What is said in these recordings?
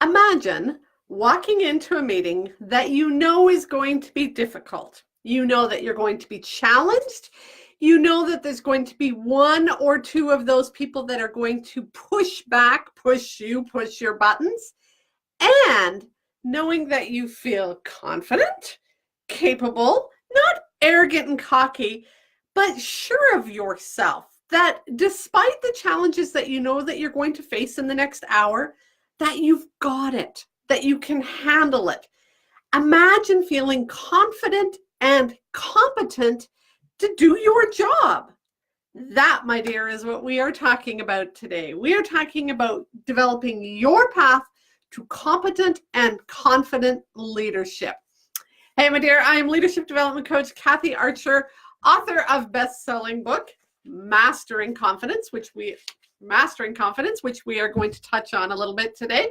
Imagine walking into a meeting that you know is going to be difficult. You know that you're going to be challenged. You know that there's going to be one or two of those people that are going to push back, push you, push your buttons. And knowing that you feel confident, capable, not arrogant and cocky, but sure of yourself, that despite the challenges that you know that you're going to face in the next hour, that you've got it, that you can handle it. Imagine feeling confident and competent to do your job. That, my dear, is what we are talking about today. We are talking about developing your path to competent and confident leadership. Hey, my dear, I am leadership development coach Kathy Archer, author of best-selling book, Mastering Confidence, which we are going to touch on a little bit today.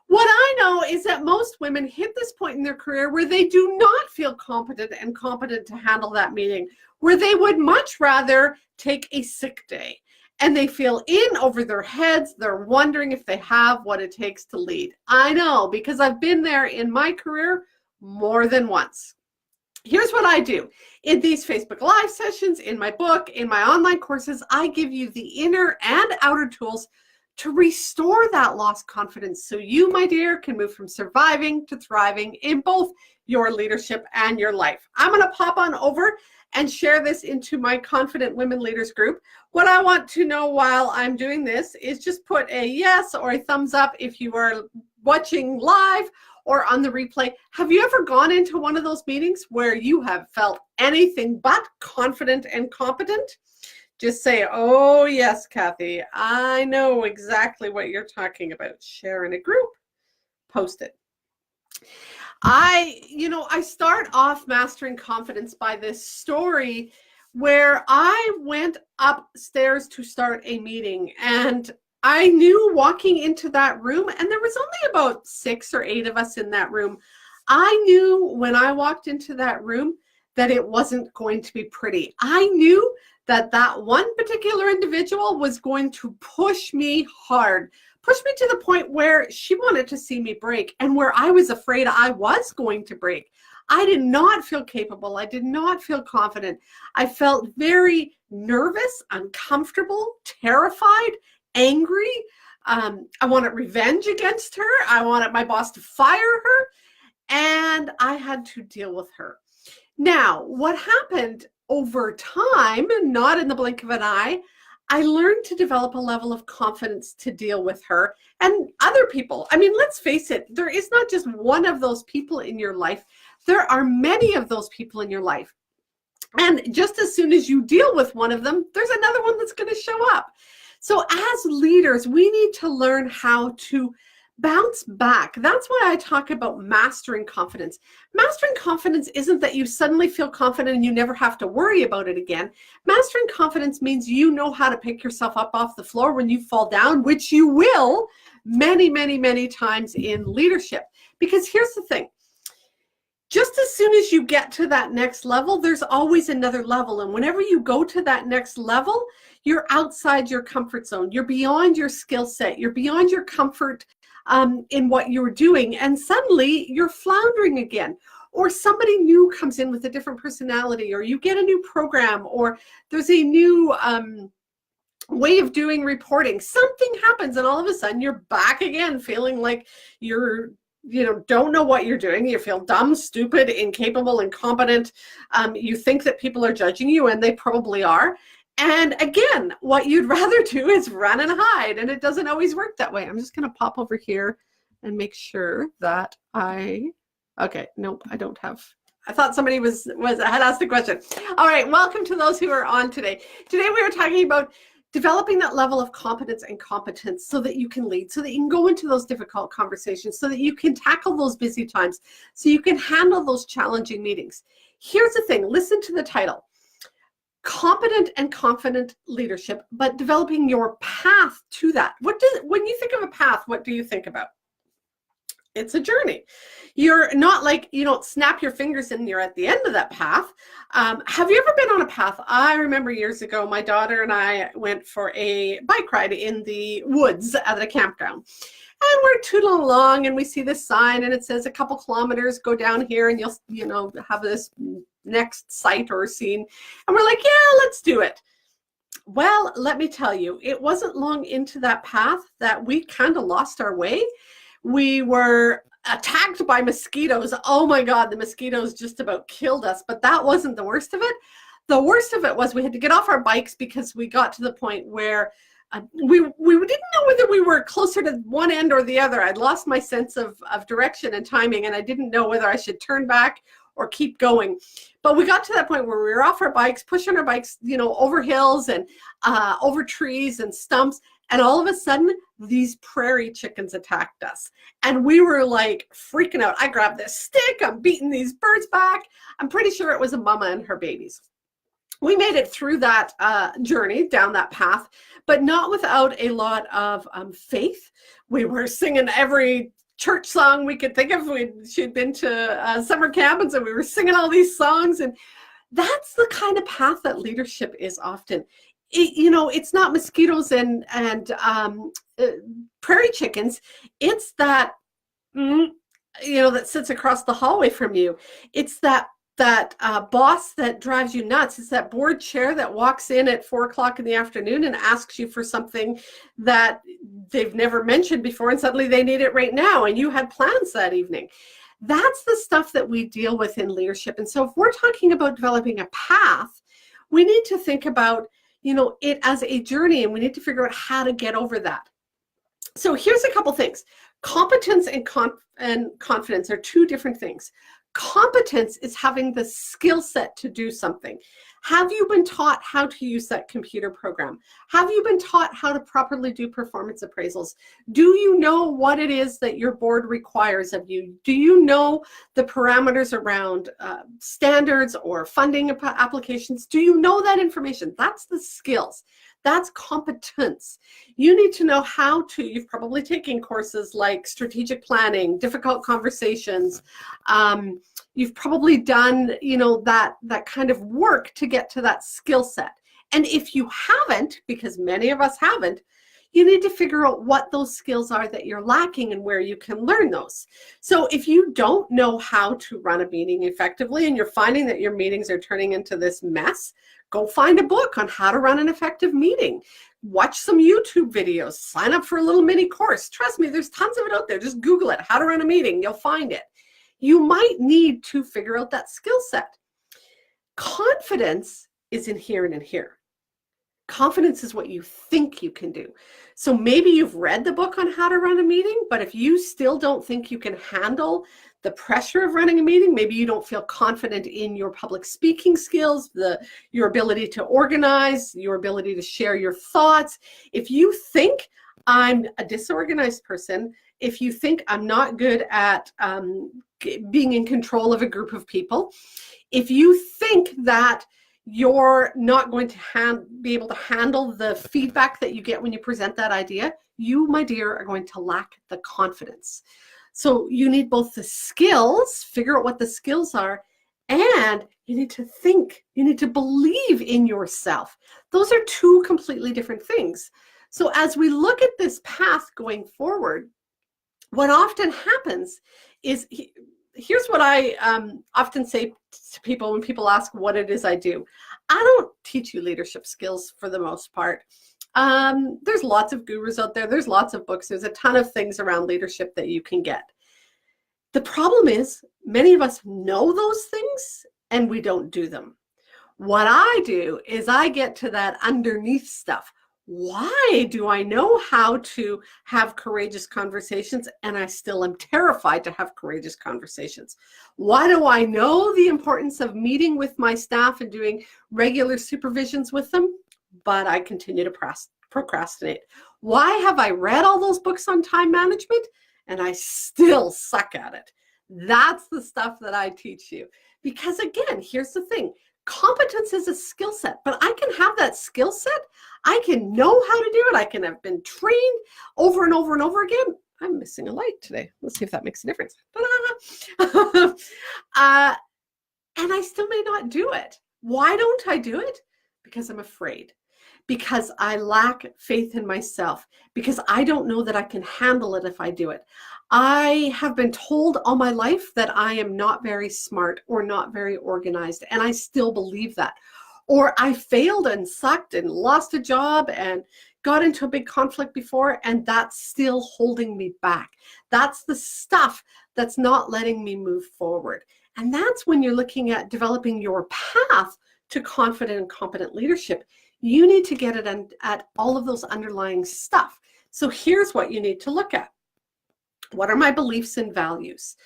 What I know is that most women hit this point in their career where they do not feel competent to handle that meeting, where they would much rather take a sick day. And they feel in over their heads. They're wondering if they have what it takes to lead. I know, because I've been there in my career more than once. Here's what I do. In these Facebook Live sessions, in my book, in my online courses, I give you the inner and outer tools to restore that lost confidence so you, my dear, can move from surviving to thriving in both your leadership and your life. I'm going to pop on over and share this into my Confident Women Leaders group. What I want to know while I'm doing this is just put a yes or a thumbs up if you are watching live or on the replay. Have you ever gone into one of those meetings where you have felt anything but confident and competent? Just say, oh yes, Kathy, I know exactly what you're talking about. Share in a group, post it. I start off Mastering Confidence by this story where I went upstairs to start a meeting, and I knew walking into that room, and there was only about 6 or 8 of us in that room. I knew when I walked into that room that it wasn't going to be pretty. I knew that one particular individual was going to push me hard, push me to the point where she wanted to see me break, and where I was afraid I was going to break. I did not feel capable. I did not feel confident. I felt very nervous, uncomfortable, terrified, angry. I wanted revenge against her. I wanted my boss to fire her, and I had to deal with her. Now, what happened over time, not in the blink of an eye, I learned to develop a level of confidence to deal with her and other people. I mean, let's face it, there is not just one of those people in your life. There are many of those people in your life. And just as soon as you deal with one of them, there's another one that's going to show up. So as leaders, we need to learn how to bounce back. That's why I talk about mastering confidence. Mastering confidence isn't that you suddenly feel confident and you never have to worry about it again. Mastering confidence means you know how to pick yourself up off the floor when you fall down, which you will many, many, many times in leadership. Because here's the thing. Just as soon as you get to that next level, there's always another level. And whenever you go to that next level, you're outside your comfort zone. You're beyond your skill set. You're beyond your comfort in what you're doing, and suddenly you're floundering again, or somebody new comes in with a different personality, or you get a new program, or there's a new way of doing reporting. Something happens, and all of a sudden you're back again, feeling like don't know what you're doing. You feel dumb, stupid, incapable, incompetent. You think that people are judging you, and they probably are. And again, what you'd rather do is run and hide, and it doesn't always work that way. I'm just going to pop over here and make sure that okay, nope, I don't have. I thought somebody had asked a question. All right, welcome to those who are on today. Today we are talking about developing that level of competence and competence so that you can lead, so that you can go into those difficult conversations, so that you can tackle those busy times, so you can handle those challenging meetings. Here's the thing, listen to the title. Competent and confident leadership, but developing your path to that. When you think of a path, what do you think about? It's a journey. You're not like, you don't snap your fingers and you're at the end of that path. Have you ever been on a path? I remember years ago, my daughter and I went for a bike ride in the woods at a campground. And we're tootling along and we see this sign and it says a couple kilometers, go down here and you'll have this next site or scene. And we're like, yeah, let's do it. Well, let me tell you, it wasn't long into that path that we kind of lost our way. We were attacked by mosquitoes. Oh my God, the mosquitoes just about killed us, but that wasn't the worst of it. The worst of it was we had to get off our bikes because we got to the point where we didn't know whether we were closer to one end or the other. I'd lost my sense of direction and timing, and I didn't know whether I should turn back or keep going. But we got to that point where we were off our bikes, pushing our bikes, over hills and over trees and stumps. And all of a sudden, these prairie chickens attacked us. And we were like freaking out. I grabbed this stick. I'm beating these birds back. I'm pretty sure it was a mama and her babies. We made it through that journey down that path, but not without a lot of faith. We were singing every church song we could think of. She'd been to summer camp, and so we were singing all these songs. And that's the kind of path that leadership is often. It's not mosquitoes and prairie chickens. It's that, that sits across the hallway from you. It's that boss that drives you nuts. It's that board chair that walks in at 4:00 in the afternoon and asks you for something that they've never mentioned before, and suddenly they need it right now, and you had plans that evening. That's the stuff that we deal with in leadership. And so if we're talking about developing a path, we need to think about, it as a journey, and we need to figure out how to get over that. So here's a couple things. Competence and confidence are two different things. Competence is having the skill set to do something. Have you been taught how to use that computer program? Have you been taught how to properly do performance appraisals? Do you know what it is that your board requires of you? Do you know the parameters around standards or funding applications? Do you know that information? That's the skills. That's competence. You need to know how to, you've probably taken courses like strategic planning, difficult conversations. You've probably done, that kind of work to get to that skill set. And if you haven't, because many of us haven't, you need to figure out what those skills are that you're lacking and where you can learn those. So if you don't know how to run a meeting effectively and you're finding that your meetings are turning into this mess, go find a book on how to run an effective meeting. Watch some YouTube videos. Sign up for a little mini course. Trust me, there's tons of it out there. Just Google it, how to run a meeting. You'll find it. You might need to figure out that skill set. Confidence is inherent in here. Confidence is what you think you can do. So maybe you've read the book on how to run a meeting, but if you still don't think you can handle the pressure of running a meeting, maybe you don't feel confident in your public speaking skills, your ability to organize, your ability to share your thoughts. If you think I'm a disorganized person, if you think I'm not good at being in control of a group of people, if you think that you're not going to be able to handle the feedback that you get when you present that idea, you, my dear, are going to lack the confidence. So you need both the skills, figure out what the skills are, and you need to think, you need to believe in yourself. Those are two completely different things. So as we look at this path going forward, what often happens is, here's what I often say to people when people ask what it is I do. I don't teach you leadership skills for the most part. There's lots of gurus out there. There's lots of books. There's a ton of things around leadership that you can get. The problem is many of us know those things and we don't do them. What I do is I get to that underneath stuff. Why do I know how to have courageous conversations and I still am terrified to have courageous conversations? Why do I know the importance of meeting with my staff and doing regular supervisions with them, but I continue to procrastinate? Why have I read all those books on time management and I still suck at it? That's the stuff that I teach you. Because again, here's the thing. Competence is a skill set, but I can have that skill set. I can know how to do it. I can have been trained over and over and over again. I'm missing a light today. Let's see if that makes a difference. And I still may not do it. Why don't I do it? Because I'm afraid. because I lack faith in myself, because I don't know that I can handle it if I do it. I have been told all my life that I am not very smart or not very organized, and I still believe that. Or I failed and sucked and lost a job and got into a big conflict before, and that's still holding me back. That's the stuff that's not letting me move forward. And that's when you're looking at developing your path to confident and competent leadership. You need to get it at all of those underlying stuff. So here's what you need to look at. What are my beliefs and values?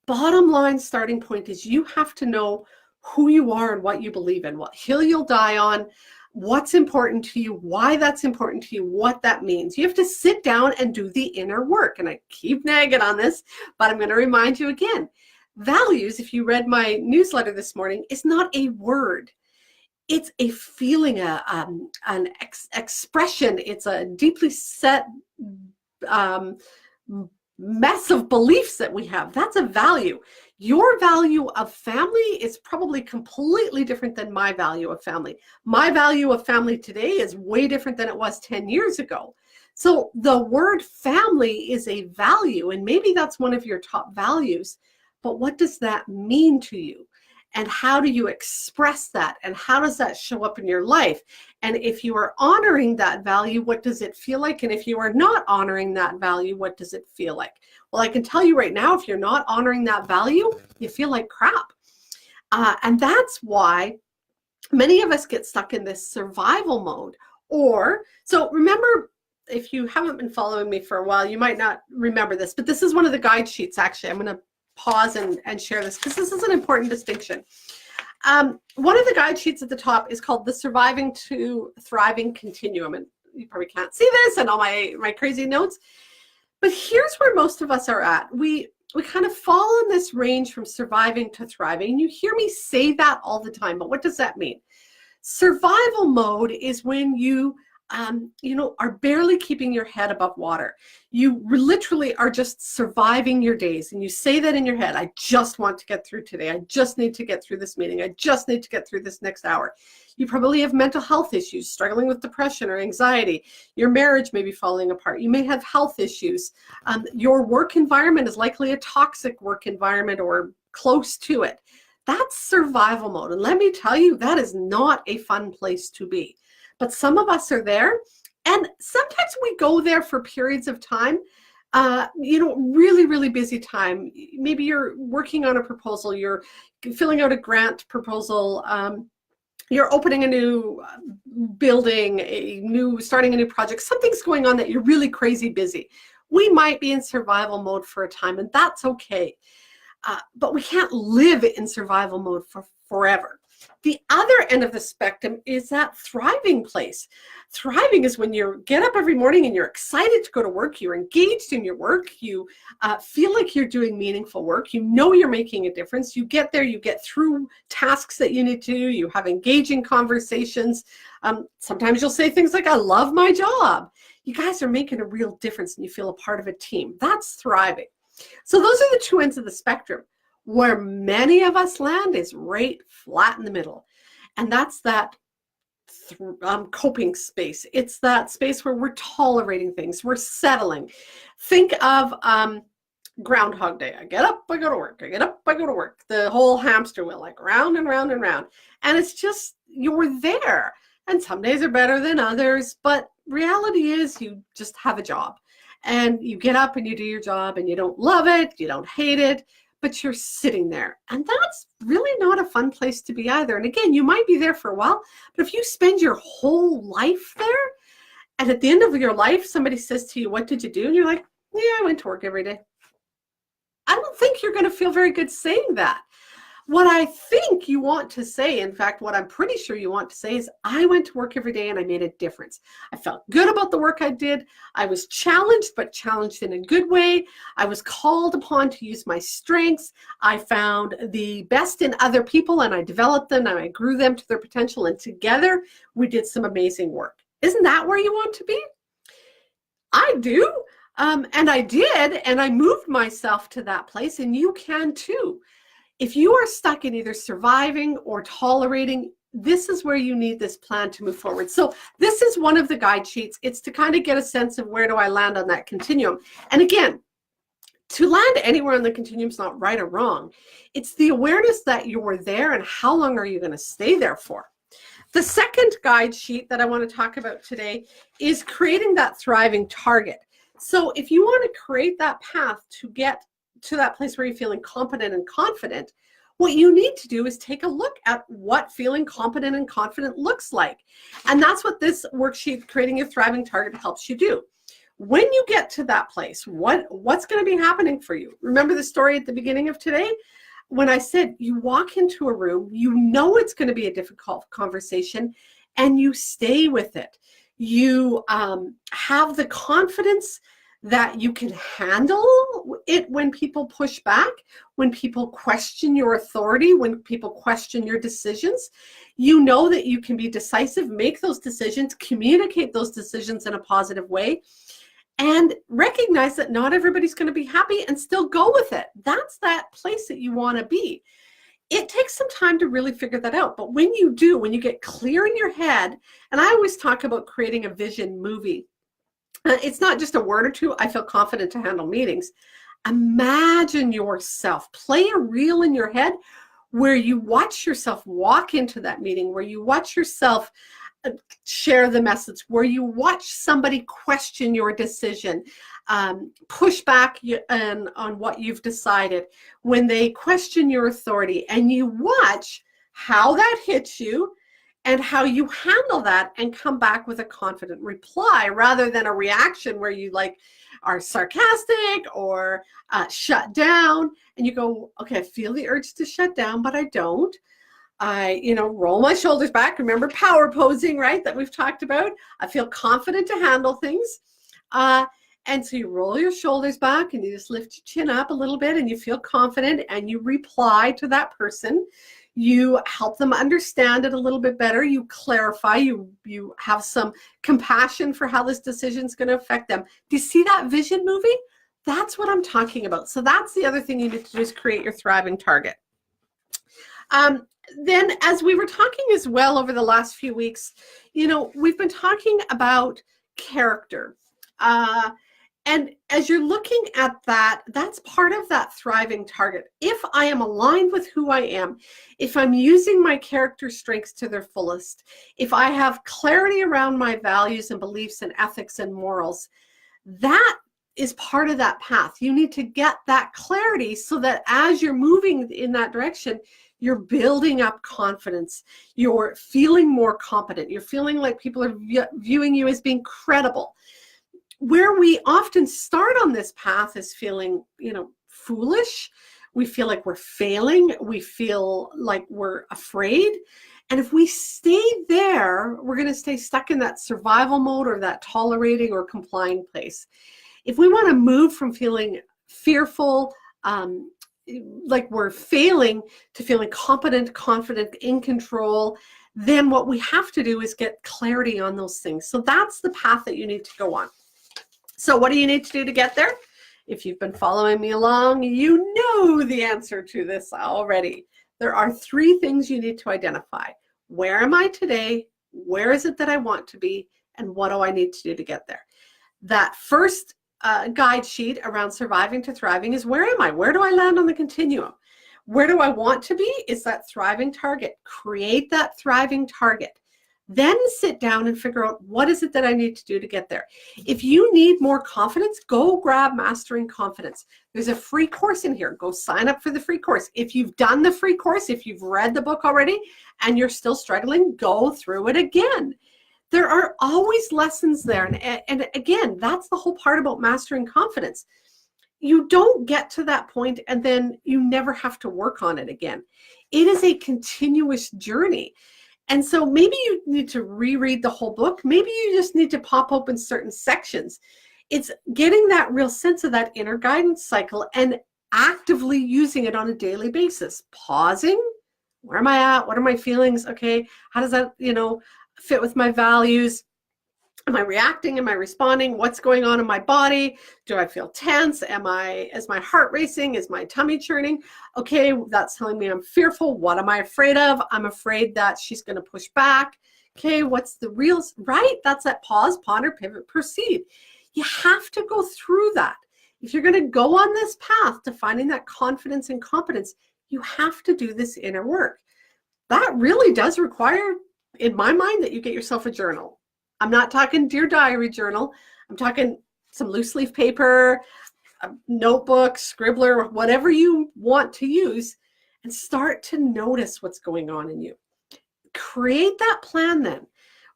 Bottom line starting point is you have to know who you are and what you believe in, what hill you'll die on, what's important to you, why that's important to you, what that means. You have to sit down and do the inner work. And I keep nagging on this, but I'm going to remind you again. Values, if you read my newsletter this morning, is not a word. It's a feeling, an expression. It's a deeply set mess of beliefs that we have. That's a value. Your value of family is probably completely different than my value of family. My value of family today is way different than it was 10 years ago. So the word family is a value, and maybe that's one of your top values, but what does that mean to you? And how do you express that? And how does that show up in your life? And if you are honoring that value, what does it feel like? And if you are not honoring that value, what does it feel like? Well, I can tell you right now, if you're not honoring that value, you feel like crap. And that's why many of us get stuck in this survival mode. So remember, if you haven't been following me for a while, you might not remember this, but this is one of the guide sheets, actually. I'm going to pause and share this because this is an important distinction. One of the guide sheets at the top is called the Surviving to Thriving Continuum. And you probably can't see this and all my crazy notes, but here's where most of us are at. We kind of fall in this range from surviving to thriving. You hear me say that all the time, but what does that mean? Survival mode is when you are barely keeping your head above water. You literally are just surviving your days. And you say that in your head, I just want to get through today. I just need to get through this meeting. I just need to get through this next hour. You probably have mental health issues, struggling with depression or anxiety. Your marriage may be falling apart. You may have health issues. Your work environment is likely a toxic work environment or close to it. That's survival mode. And let me tell you, that is not a fun place to be. But some of us are there, and sometimes we go there for periods of time, really, really busy time. Maybe you're working on a proposal, you're filling out a grant proposal, you're opening a new building, starting a new project, something's going on that you're really crazy busy. We might be in survival mode for a time, and that's okay. But we can't live in survival mode for forever. The other end of the spectrum is that thriving place. Thriving is when you get up every morning and you're excited to go to work, you're engaged in your work, you feel like you're doing meaningful work, you know you're making a difference, you get there, you get through tasks that you need to do, you have engaging conversations. Sometimes you'll say things like, I love my job. You guys are making a real difference and you feel a part of a team. That's thriving. So those are the two ends of the spectrum. Where many of us land is right flat in the middle. And that's that coping space. It's that space where we're tolerating things, we're settling. Think of Groundhog Day. I get up, I go to work. I get up, I go to work. The whole hamster wheel, like round and round and round. And it's just, you're there. And some days are better than others, but reality is you just have a job. And you get up and you do your job and you don't love it, you don't hate it, but you're sitting there. And that's really not a fun place to be either. And again, you might be there for a while, but if you spend your whole life there, and at the end of your life, somebody says to you, what did you do? And you're like, yeah, I went to work every day. I don't think you're going to feel very good saying that. What I think you want to say, in fact, what I'm pretty sure you want to say is, I went to work every day and I made a difference. I felt good about the work I did. I was challenged, but challenged in a good way. I was called upon to use my strengths. I found the best in other people and I developed them and I grew them to their potential. And together we did some amazing work. Isn't that where you want to be? I do. And I did. And I moved myself to that place, and you can too. If you are stuck in either surviving or tolerating, this is where you need this plan to move forward. So this is one of the guide sheets. It's to kind of get a sense of where do I land on that continuum. And again, to land anywhere on the continuum is not right or wrong. It's the awareness that you're there and how long are you going to stay there for. The second guide sheet that I want to talk about today is creating that thriving target. So if you want to create that path to get to that place where you're feeling competent and confident, what you need to do is take a look at what feeling competent and confident looks like. And that's what this worksheet, Creating a Thriving Target, helps you do. When you get to that place, what's going to be happening for you? Remember the story at the beginning of today? When I said you walk into a room, you know it's going to be a difficult conversation, and you stay with it. You have the confidence that you can handle it when people push back, when people question your authority, when people question your decisions. You know that you can be decisive, make those decisions, communicate those decisions in a positive way, and recognize that not everybody's going to be happy and still go with it. That's that place that you want to be. It takes some time to really figure that out. But when you do, when you get clear in your head, and I always talk about creating a vision movie. It's not just a word or two, I feel confident to handle meetings. Imagine yourself, play a reel in your head where you watch yourself walk into that meeting, where you watch yourself share the message, where you watch somebody question your decision, push back on what you've decided, when they question your authority, and you watch how that hits you and how you handle that and come back with a confident reply rather than a reaction where you like are sarcastic or shut down, and you go, okay, I feel the urge to shut down, but I don't. I, roll my shoulders back. Remember power posing, right, that we've talked about? I feel confident to handle things. And so you roll your shoulders back and you just lift your chin up a little bit and you feel confident and you reply to that person. You help them understand it a little bit better. You clarify, you have some compassion for how this decision is going to affect them. Do you see that vision movie? That's what I'm talking about. So that's the other thing you need to do is create your thriving target. Then as we were talking as well over the last few weeks, we've been talking about character. And as you're looking at that, that's part of that thriving target. If I am aligned with who I am, if I'm using my character strengths to their fullest, if I have clarity around my values and beliefs and ethics and morals, that is part of that path. You need to get that clarity so that as you're moving in that direction, you're building up confidence. You're feeling more competent. You're feeling like people are viewing you as being credible. Where we often start on this path is feeling, foolish. We feel like we're failing. We feel like we're afraid. And if we stay there, we're going to stay stuck in that survival mode or that tolerating or complying place. If we want to move from feeling fearful, like we're failing, to feeling competent, confident, in control, then what we have to do is get clarity on those things. So that's the path that you need to go on. So what do you need to do to get there? If you've been following me along, you know the answer to this already. There are 3 things you need to identify. Where am I today? Where is it that I want to be? And what do I need to do to get there? That first guide sheet around surviving to thriving is where am I? Where do I land on the continuum? Where do I want to be? Is that thriving target. Create that thriving target. Then sit down and figure out what is it that I need to do to get there. If you need more confidence, go grab Mastering Confidence. There's a free course in here. Go sign up for the free course. If you've done the free course, if you've read the book already and you're still struggling, go through it again. There are always lessons there. And again, that's the whole part about Mastering Confidence. You don't get to that point and then you never have to work on it again. It is a continuous journey. And so maybe you need to reread the whole book. Maybe you just need to pop open certain sections. It's getting that real sense of that inner guidance cycle and actively using it on a daily basis. Pausing. Where am I at? What are my feelings? Okay. How does that, fit with my values? Am I reacting? Am I responding? What's going on in my body? Do I feel tense? Is my heart racing? Is my tummy churning? Okay, that's telling me I'm fearful. What am I afraid of? I'm afraid that she's going to push back. Okay, what's the real, right? That's that pause, ponder, pivot, perceive. You have to go through that. If you're going to go on this path to finding that confidence and competence, you have to do this inner work. That really does require, in my mind, that you get yourself a journal. I'm not talking Dear Diary journal. I'm talking some loose leaf paper, a notebook, scribbler, whatever you want to use, and start to notice what's going on in you. Create that plan then.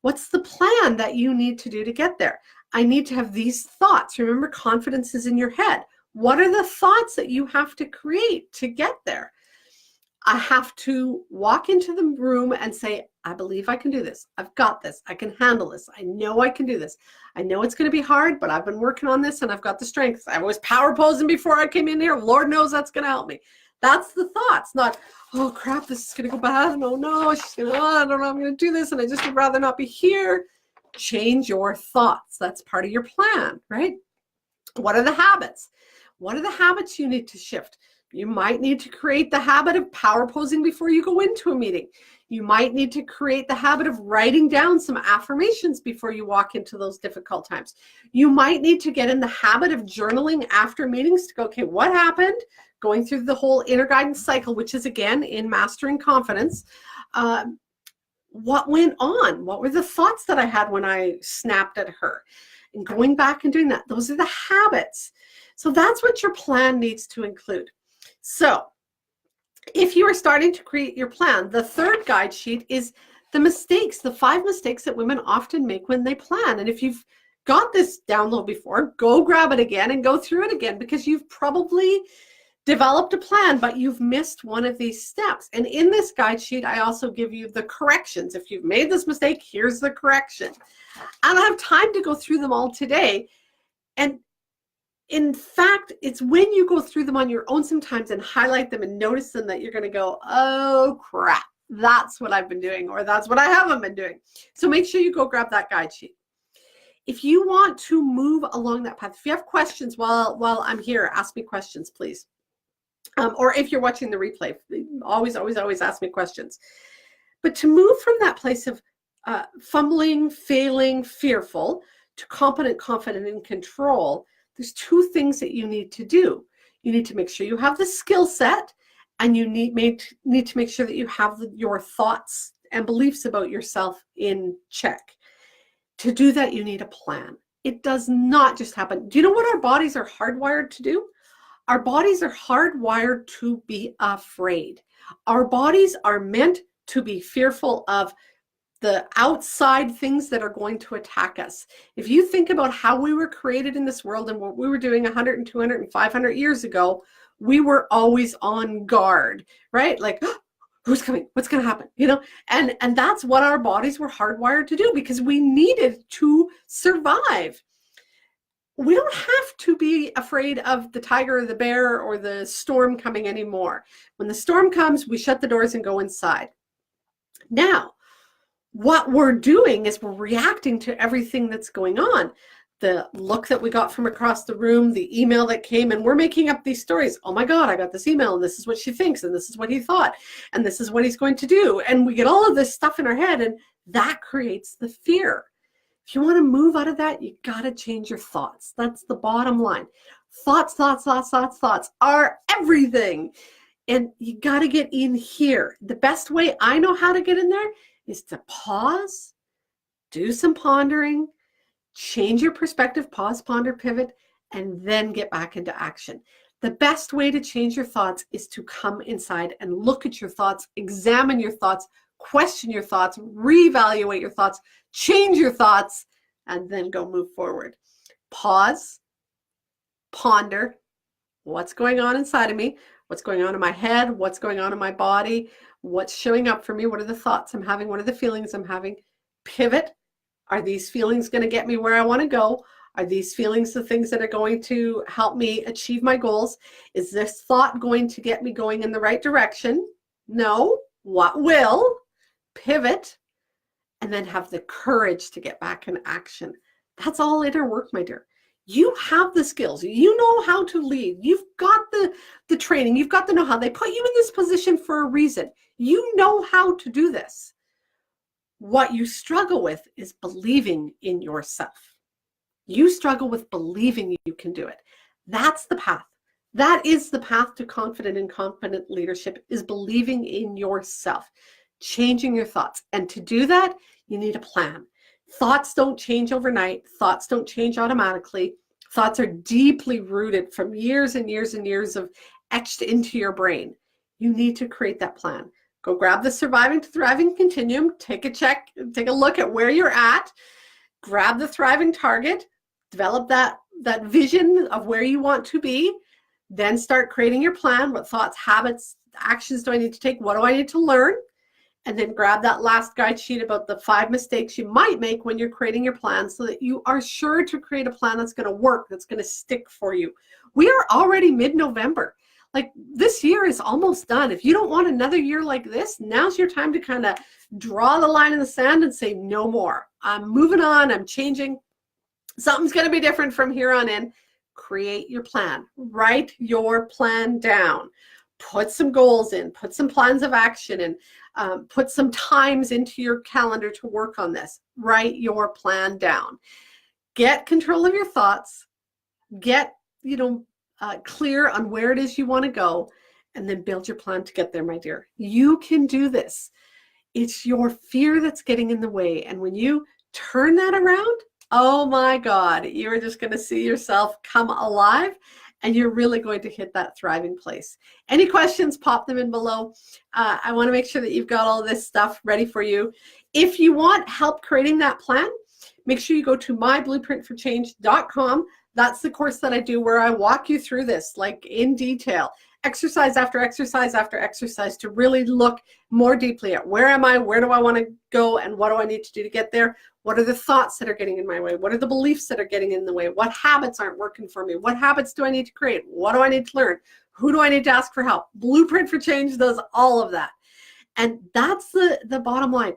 What's the plan that you need to do to get there? I need to have these thoughts. Remember, confidence is in your head. What are the thoughts that you have to create to get there? I have to walk into the room and say, I believe I can do this. I've got this. I can handle this. I know I can do this. I know it's going to be hard, but I've been working on this and I've got the strength. I was power posing before I came in here. Lord knows that's going to help me. That's the thoughts, not, oh crap, this is going to go bad. And oh no, she's going to, I don't know, I'm going to do this. And I just would rather not be here. Change your thoughts. That's part of your plan, right? What are the habits? What are the habits you need to shift? You might need to create the habit of power posing before you go into a meeting. You might need to create the habit of writing down some affirmations before you walk into those difficult times. You might need to get in the habit of journaling after meetings to go, okay, what happened? Going through the whole inner guidance cycle, which is again in Mastering Confidence. What went on? What were the thoughts that I had when I snapped at her? And going back and doing that, those are the habits. So that's what your plan needs to include. So if you are starting to create your plan, the third guide sheet is the mistakes, the 5 mistakes that women often make when they plan. And if you've got this download before, go grab it again and go through it again, because you've probably developed a plan, but you've missed one of these steps. And in this guide sheet, I also give you the corrections. If you've made this mistake, here's the correction. I don't have time to go through them all today. And in fact, it's when you go through them on your own sometimes and highlight them and notice them that you're going to go, oh crap, that's what I've been doing, or that's what I haven't been doing. So make sure you go grab that guide sheet. If you want to move along that path, if you have questions while I'm here, ask me questions, please. Or if you're watching the replay, always ask me questions. But to move from that place of fumbling, failing, fearful to competent, confident, and control, there's 2 things that you need to do. You need to make sure you have the skill set, and you need to make sure that you have your thoughts and beliefs about yourself in check. To do that, you need a plan. It does not just happen. Do you know what our bodies are hardwired to do? Our bodies are hardwired to be afraid. Our bodies are meant to be fearful of the outside things that are going to attack us. If you think about how we were created in this world and what we were doing 100 and 200 and 500 years ago, we were always on guard, right? Like, oh, who's coming? What's going to happen? You know, and that's what our bodies were hardwired to do, because we needed to survive. We don't have to be afraid of the tiger or the bear or the storm coming anymore. When the storm comes, we shut the doors and go inside. Now, what we're doing is we're reacting to everything that's going on. The look that we got from across the room, the email that came, and we're making up these stories. Oh my God, I got this email, and this is what she thinks, and this is what he thought, and this is what he's going to do. And we get all of this stuff in our head, and that creates the fear. If you want to move out of that, you got to change your thoughts. That's the bottom line. Thoughts are everything. And you got to get in here. The best way I know how to get in there is to pause, do some pondering, change your perspective, pause, ponder, pivot, and then get back into action. The best way to change your thoughts is to come inside and look at your thoughts, examine your thoughts, question your thoughts, reevaluate your thoughts, change your thoughts, and then go move forward. Pause, ponder, what's going on inside of me? What's going on in my head? What's going on in my body? What's showing up for me? What are the thoughts I'm having? What are the feelings I'm having? Pivot. Are these feelings going to get me where I want to go? Are these feelings the things that are going to help me achieve my goals? Is this thought going to get me going in the right direction? No. What will? Pivot and then have the courage to get back in action. That's all inner work, my dear. You have the skills. You know how to lead. You've got the training. You've got the know-how. They put you in this position for a reason. You know how to do this. What you struggle with is believing in yourself. You struggle with believing you can do it. That's the path. That is the path to confident and competent leadership, is believing in yourself, changing your thoughts. And to do that, you need a plan. Thoughts don't change overnight. Thoughts don't change automatically. Thoughts are deeply rooted from years and years and years of etched into your brain. You need to create that plan. Go grab the Surviving to Thriving Continuum, take a look at where you're at, grab the thriving target, develop that vision of where you want to be, then start creating your plan. What thoughts, habits, actions do I need to take? What do I need to learn? And then grab that last guide sheet about the 5 mistakes you might make when you're creating your plan, so that you are sure to create a plan that's going to work, that's going to stick for you. We are already mid-November. Like, this year is almost done. If you don't want another year like this, now's your time to kind of draw the line in the sand and say, no more. I'm moving on. I'm changing. Something's going to be different from here on in. Create your plan. Write your plan down. Put some goals in. Put some plans of action in. Put some times into your calendar to work on this. Write your plan down. Get control of your thoughts. Get, clear on where it is you want to go, and then build your plan to get there, my dear. You can do this. It's your fear that's getting in the way. And when you turn that around, oh my God, you're just going to see yourself come alive, and you're really going to hit that thriving place. Any questions, pop them in below. I want to make sure that you've got all this stuff ready for you. If you want help creating that plan, make sure you go to myblueprintforchange.com. That's the course that I do, where I walk you through this, like, in detail, exercise after exercise after exercise, to really look more deeply at where am I, where do I want to go, and what do I need to do to get there? What are the thoughts that are getting in my way? What are the beliefs that are getting in the way? What habits aren't working for me? What habits do I need to create? What do I need to learn? Who do I need to ask for help? Blueprint for Change does all of that. And that's the bottom line.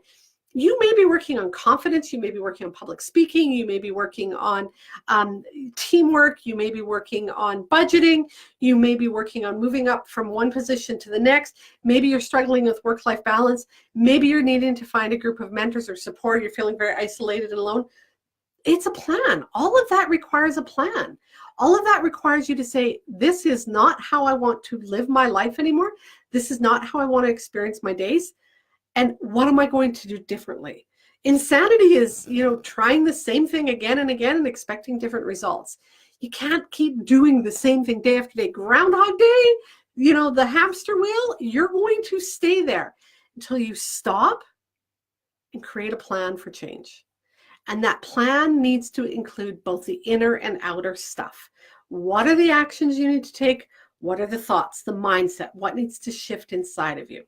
You may be working on confidence, you may be working on public speaking, you may be working on teamwork, you may be working on budgeting, you may be working on moving up from one position to the next. Maybe you're struggling with work-life balance. Maybe you're needing to find a group of mentors or support. You're feeling very isolated and alone. It's a plan. All of that requires a plan. All of that requires you to say, this is not how I want to live my life anymore. This is not how I want to experience my days. And what am I going to do differently? Insanity is, trying the same thing again and again and expecting different results. You can't keep doing the same thing day after day. Groundhog Day, the hamster wheel, you're going to stay there until you stop and create a plan for change. And that plan needs to include both the inner and outer stuff. What are the actions you need to take? What are the thoughts, the mindset? What needs to shift inside of you?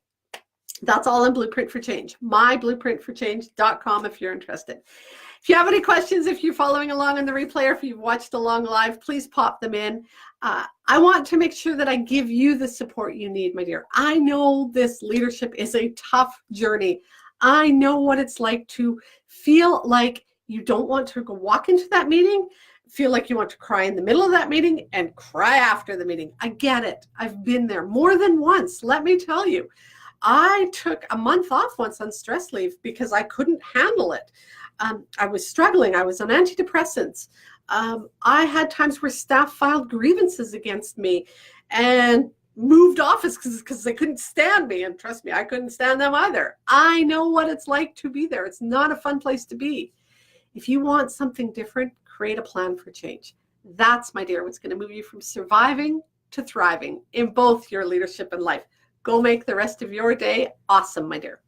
That's all in Blueprint for Change. myblueprintforchange.com if you're interested. If you have any questions, if you're following along on the replay, or if you've watched along live, please pop them in. I want to make sure that I give you the support you need, my dear. I know this leadership is a tough journey. I know what it's like to feel like you don't want to go walk into that meeting, feel like you want to cry in the middle of that meeting, and cry after the meeting. I get it. I've been there more than once, let me tell you. I took a month off once on stress leave because I couldn't handle it. I was struggling. I was on antidepressants. I had times where staff filed grievances against me and moved office because they couldn't stand me. And trust me, I couldn't stand them either. I know what it's like to be there. It's not a fun place to be. If you want something different, create a plan for change. That's, my dear, what's going to move you from surviving to thriving in both your leadership and life. Go make the rest of your day awesome, my dear.